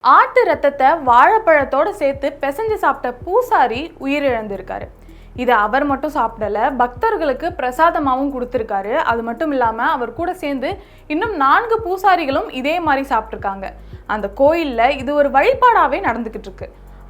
ஆட்டு ரத்தத்தை வாழைப்பழத்தோட சேர்த்து பிசைஞ்சு சாப்பிட்ட பூசாரி உயிரிழந்திருக்காரு. இது அவர் மட்டும் சாப்பிடல, பக்தர்களுக்கு பிரசாதமாகவும் கொடுத்துருக்காரு. அது மட்டும் இல்லாமல் அவர் கூட சேர்ந்து இன்னும் 4 பூசாரிகளும் இதே மாதிரி சாப்பிட்ருக்காங்க. அந்த கோயிலில் இது ஒரு வழிபாடாகவே நடந்துக்கிட்டு இருக்கு.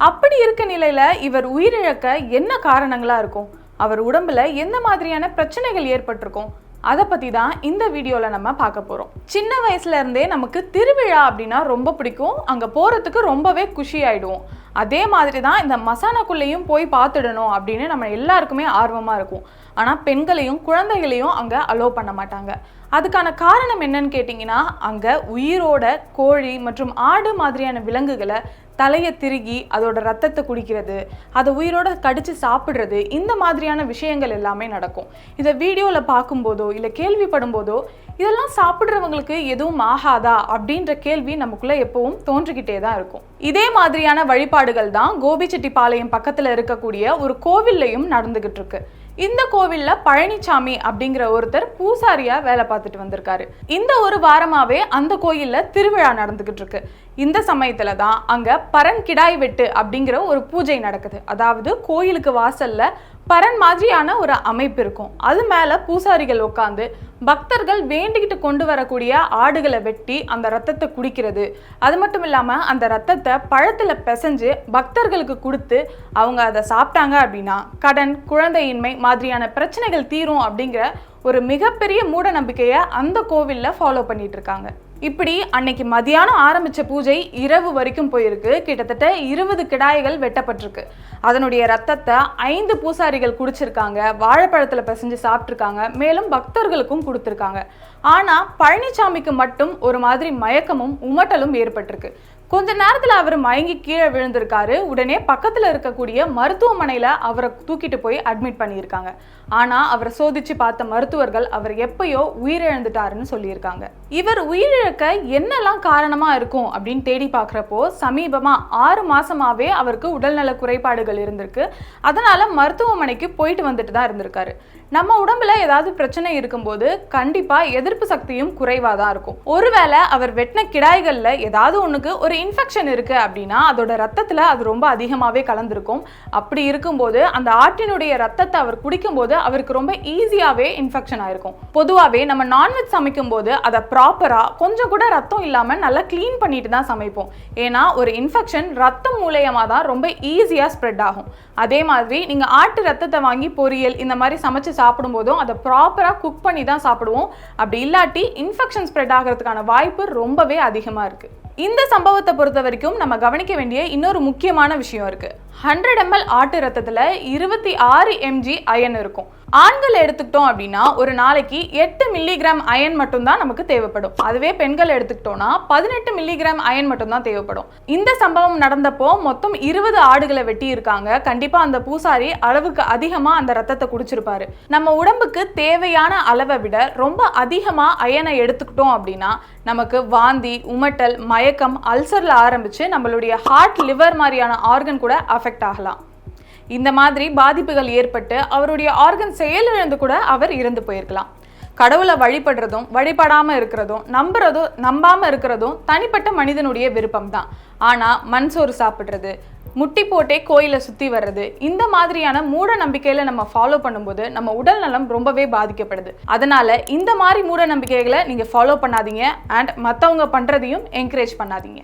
அப்படி இருக்க நிலையில் இவர் உயிரிழக்க என்ன காரணங்களாக இருக்கும்? அவர் உடம்புல எந்த மாதிரியான பிரச்சனைகள் ஏற்பட்டிருக்கும்? அதை பற்றி தான் இந்த வீடியோவில் நம்ம பார்க்க போகிறோம். சின்ன வயசுல இருந்தே நமக்கு திருவிழா அப்படின்னா ரொம்ப பிடிக்கும். அங்கே போகிறதுக்கு ரொம்பவே குஷி ஆகிடுவோம். அதே மாதிரி தான் இந்த மசானாக்குள்ளேயும் போய் பார்த்துடணும் அப்படின்னு நம்ம எல்லாருக்குமே ஆர்வமாக இருக்கும். ஆனால் பெண்களையும் குழந்தைகளையும் அங்கே அலோவ் பண்ண மாட்டாங்க. அதுக்கான காரணம் என்னன்னு கேட்டிங்கன்னா, அங்கே உயிரோட கோழி மற்றும் ஆடு மாதிரியான விலங்குகளை தலையை திருகி அதோட ரத்தத்தை குடிக்கிறது, அதை உயிரோட கடிச்சு சாப்பிட்றது, இந்த மாதிரியான விஷயங்கள் எல்லாமே நடக்கும். இதை வீடியோவில் பார்க்கும்போதோ இல்லை கேள்விப்படும் போதோ இதெல்லாம் சாப்பிட்றவங்களுக்கு எதுவும் ஆகாதா அப்படின்ற கேள்வி நமக்குள்ள எப்பவும் தோன்றிக்கிட்டே தான் இருக்கும். இதே மாதிரியான வழிபாடுகள் தான் கோபிச்செட்டிப்பாளையம் பக்கத்தில் இருக்கக்கூடிய ஒரு கோவில்லையும் நடந்துகிட்டு இருக்கு. இந்த கோவில்ல பழனிசாமி அப்படிங்கிற ஒருத்தர் பூசாரியா வேலை பார்த்துட்டு வந்திருக்காரு. இந்த ஒரு வாரமாவே அந்த கோயில்ல திருவிழா நடந்துகிட்டு இருக்கு. இந்த சமயத்துல தான் அங்க பரன் கிடாய் வெட்டு அப்படிங்கிற ஒரு பூஜை நடக்குது. அதாவது கோயிலுக்கு வாசல்ல பரன் மாதிரியான ஒரு அமைப்பு இருக்கும். அது மேல பூசாரிகள் உட்காந்து பக்தர்கள் வேண்டிக்கிட்டு கொண்டு வரக்கூடிய ஆடுகளை வெட்டி அந்த ரத்தத்தை குடிக்கிறது, அது மட்டும் இல்லாம அந்த ரத்தத்தை பழத்துல பிசைஞ்சு பக்தர்களுக்கு கொடுத்து அவங்க அதை சாப்பிட்டாங்க அப்படின்னா கடன், குழந்தையின்மை மாதிரியான பிரச்சனைகள் தீரும் அப்படிங்கிற ஒரு மிகப்பெரிய மூட நம்பிக்கையை அந்த கோவில்ல ஃபாலோ பண்ணிட்டு இருக்காங்க. இப்படி அன்னைக்கு மதியானம் ஆரம்பிச்ச பூஜை இரவு வரைக்கும் போயிருக்கு. கிட்டத்தட்ட 20 கிடாய்கள் வெட்டப்பட்டிருக்கு. அதனுடைய ரத்தத்தை 5 பூசாரிகள் குடிச்சிருக்காங்க, வாழைப்பழத்தில் பிசைஞ்சு சாப்பிட்ருக்காங்க, மேலும் பக்தர்களுக்கும் கொடுத்துருக்காங்க. ஆனால் பழனிசாமிக்கு மட்டும் ஒரு மாதிரி மயக்கமும் உமட்டலும் ஏற்பட்டிருக்கு. கொஞ்ச நேரத்தில் அவர் மயங்கி கீழே விழுந்திருக்காரு. உடனே பக்கத்தில் இருக்கக்கூடிய மருத்துவமனையில் அவரை தூக்கிட்டு போய் அட்மிட் பண்ணியிருக்காங்க. ஆனால் அவரை சோதிச்சு பார்த்த மருத்துவர்கள் அவர் எப்பயோ உயிரிழந்துட்டாருன்னு சொல்லியிருக்காங்க. இவர் உயிரிழக்க என்னெல்லாம் காரணமாக இருக்கும் அப்படின்னு தேடி பார்க்குறப்போ சமீபமாக 6 மாதமாகவே அவருக்கு உடல்நல குறைபாடுகள் இருந்திருக்கு. அதனால் மருத்துவமனைக்கு போயிட்டு வந்துட்டு தான் இருந்திருக்காரு. நம்ம உடம்புல ஏதாவது பிரச்சனை இருக்கும்போது கண்டிப்பாக எதிர்ப்பு சக்தியும் குறைவாக தான் இருக்கும். ஒருவேளை அவர் வெட்டின கிடாய்களில் ஏதாவது ஒன்றுக்கு ஒரு இன்ஃபெக்ஷன் இருக்குது அப்படின்னா அதோட ரத்தத்தில் அது ரொம்ப அதிகமாகவே கலந்துருக்கும். அப்படி இருக்கும்போது அந்த ஆட்டினுடைய ரத்தத்தை அவர் குடிக்கும்போது அவருக்கு ரொம்ப ஈஸியாகவே இன்ஃபெக்ஷன் ஆயிருக்கும். பொதுவாகவே நம்ம நான்வெஜ் சமைக்கும் போது அதை ப்ராப்பராக கொஞ்சம் கூட ரத்தம் இல்லாமல் நல்லா க்ளீன் பண்ணிட்டு தான் சமைப்போம். ஏன்னா ஒரு இன்ஃபெக்ஷன் ரத்தம் மூலயமா தான் ரொம்ப ஈஸியாக ஸ்ப்ரெட் ஆகும். அதே மாதிரி நீங்கள் ஆட்டு ரத்தத்தை வாங்கி பொரியல் இந்த மாதிரி சமைச்சு சாப்பிடும்போதும் அதை ப்ராப்பராக குக் பண்ணி தான் சாப்பிடுவோம். அப்படி இல்லாட்டி இன்ஃபெக்ஷன் ஸ்ப்ரெட் ஆகிறதுக்கான வாய்ப்பு ரொம்பவே அதிகமாக இருக்குது. இந்த சம்பவத்தை பொறுத்த வரைக்கும் நம்ம கவனிக்க வேண்டிய இன்னொரு முக்கியமான விஷயம் இருக்கு. 100 ml ஆட்டு ரத்தத்தில் 26 mg அயன் இருக்கும். ஆண்கள் எடுத்துக்கிட்டோம் அப்படின்னா ஒரு நாளைக்கு 8 மில்லிகிராம் அயன் மட்டும்தான் நமக்கு தேவைப்படும். அதுவே பெண்கள் எடுத்துக்கிட்டோம்னா 18 மில்லிகிராம் அயன் மட்டும்தான் தேவைப்படும். இந்த சம்பவம் நடந்தப்போ மொத்தம் 20 ஆடுகளை வெட்டி இருக்காங்க. கண்டிப்பா அந்த பூசாரி அளவுக்கு அதிகமா அந்த ரத்தத்தை குடிச்சிருப்பாரு. நம்ம உடம்புக்கு தேவையான அளவை விட ரொம்ப அதிகமா அயனை எடுத்துக்கிட்டோம் அப்படின்னா நமக்கு வாந்தி, உமட்டல், மயக்கம், அல்சர்ல ஆரம்பிச்சு நம்மளுடைய ஹார்ட், லிவர் மாதிரியான ஆர்கன் கூட அஃபெக்ட் ஆகலாம். இந்த மாதிரி பாதிப்புகள் ஏற்பட்டு அவருடைய ஆர்கன் செயலிழந்து கூட அவர் இறந்து போயிருக்கலாம். கடவுளை வழிபடுறதும் வழிபடாமல் இருக்கிறதும் நம்பாமல் இருக்கிறதும் தனிப்பட்ட மனிதனுடைய விருப்பம் தான். ஆனால் மண் சோறு சாப்பிட்றது, முட்டி போட்டே கோயிலை சுற்றி வர்றது, இந்த மாதிரியான மூட நம்பிக்கையில் நம்ம ஃபாலோ பண்ணும்போது நம்ம உடல் நலம் ரொம்பவே பாதிக்கப்படுது. அதனால இந்த மாதிரி மூட நம்பிக்கைகளை நீங்கள் ஃபாலோ பண்ணாதீங்க அண்ட் மற்றவங்க பண்ணுறதையும் என்கரேஜ் பண்ணாதீங்க.